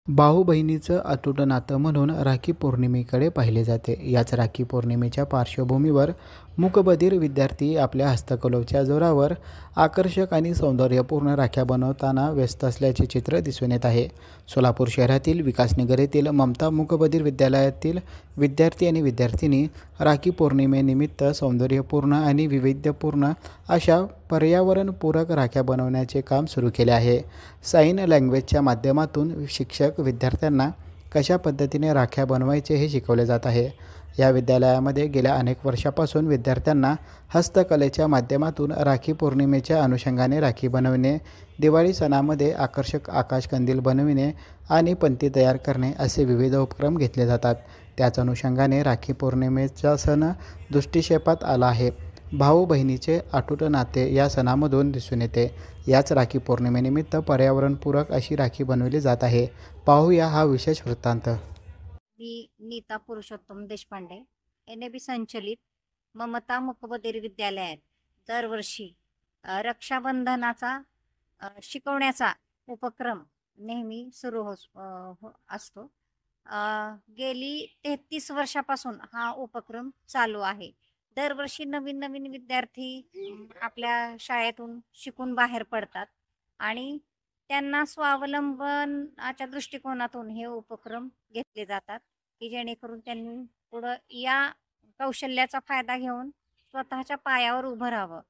भाऊ बहिणीचं अतूट नातं म्हणून राखी पौर्णिमेकडे पाहिले जाते. याच राखी पौर्णिमेच्या पार्श्वभूमीवर मूकबधीर विद्यार्थी आपल्या हस्तकलेच्या जोरावर आकर्षक आणि सौंदर्यपूर्ण राख्या बनवताना व्यस्त असल्याचे चित्र दिसून येत आहे. सोलापूर शहरातील विकासनगर येथील ममता मूकबधीर विद्यालयातील विद्यार्थी आणि विद्यार्थिनी राखी पौर्णिमेनिमित्त सौंदर्यपूर्ण आणि वैविध्यपूर्ण अशा पर्यावरणपूरक राख्या बनवण्याचे काम सुरू केले आहे. साइन लँग्वेजच्या माध्यमातून शिक्षक विद्यार्थ्यांना कशा पद्धतीने राख्या बनवायचे हे शिकवले जात आहे. या विद्यालयामध्ये गेल्या अनेक वर्षापासून विद्यार्थ्यांना हस्तकलेच्या माध्यमातून राखी पौर्णिमेच्या अनुषंगाने राखी बनविणे, दिवाळी सणामध्ये आकर्षक आकाशकंदील बनविणे आणि पंती तयार करणे असे विविध उपक्रम घेतले जातात. त्याच अनुषंगाने राखी पौर्णिमेचा सण दृष्टिक्षेपात आला आहे. भाऊ बहिणीचे अतूट नाते या सणामधून दिसून येते. याच राखी पौर्णिमेनिमित्त पर्यावरणपूरक अशी राखी बनवली जात आहे. पाहूया हा विशेष वृत्तांत. मी नीता पुरुषोत्तम देशपांडे, NAB संचलित ममता मूकबधीर विद्यालयात दरवर्षी रक्षाबंधनाचा शिकवण्याचा उपक्रम नेहमी सुरू असतो. गेली 33 वर्षापासून हा उपक्रम चालू आहे. दरवर्षी नवीन नवीन विद्यार्थी आपल्या शाळेतून शिकून बाहेर पडतात आणि त्यांना स्वावलंबनाच्या दृष्टिकोनातून हे उपक्रम घेतले जातात की जेणेकरून त्यांनी पुढं या कौशल्याचा फायदा घेऊन स्वतःच्या पायावर उभं राहावं.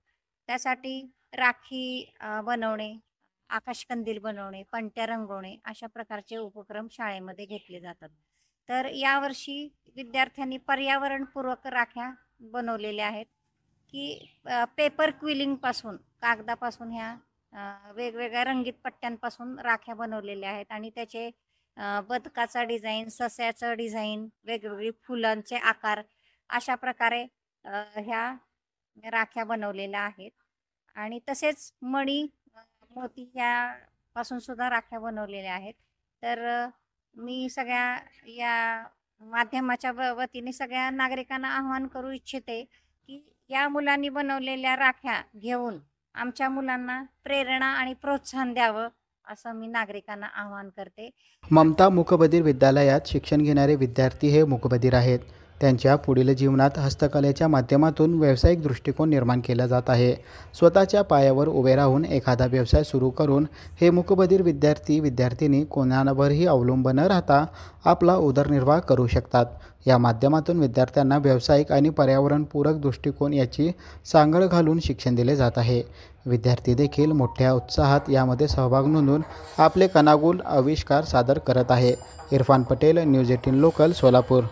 त्यासाठी राखी बनवणे, आकाशकंदील बनवणे, पणत्या रंगवणे अशा प्रकारचे उपक्रम शाळेमध्ये घेतले जातात. तर यावर्षी विद्यार्थ्यांनी पर्यावरणपूरक राख्या बनवलेल्या आहेत की पेपर क्विलिंगपासून, कागदापासून ह्या वेगवेगळ्या रंगीत पट्ट्यांपासून राख्या बनवलेल्या आहेत आणि त्याचे बदकाचा डिझाईन, सस्याचं डिझाईन, वेगवेगळी फुलांचे आकार अशा प्रकारे ह्या राख्या बनवलेल्या आहेत. आणि तसेच मणी, मोती यापासून सुद्धा राख्या बनवलेल्या आहेत. तर मी सगळ्या या माध्यमाच्या वतीने सगळ्या नागरिकांना आवाहन करू इच्छिते की या मुलांनी बनवलेल्या राख्या घेऊन आमच्या मुलांना प्रेरणा आणि प्रोत्साहन द्यावं असं मी नागरिकांना आवाहन करते. ममता मूकबधीर विद्यालयात शिक्षण घेणारे विद्यार्थी हे मूकबधीर आहेत. त्यांच्या पुढील जीवनात हस्तकलेच्या माध्यमातून व्यावसायिक दृष्टिकोन निर्माण केला जात आहे. स्वतःच्या पायावर उभे राहून एखादा व्यवसाय सुरू करून हे मूकबधीर विद्यार्थी-विद्यार्थिनी कोणावरही अवलंबून न राहता आपला उदरनिर्वाह करू शकतात. या माध्यमातून विद्यार्थ्यांना व्यावसायिक आणि पर्यावरणपूरक दृष्टिकोन याची सांगड घालून शिक्षण दिले जात आहे. विद्यार्थी देखील मोठ्या उत्साहात यामध्ये सहभाग नोंदवून आपले कलागुण आविष्कार सादर करत आहे. Irfan Patel, news 18 local, Solapur.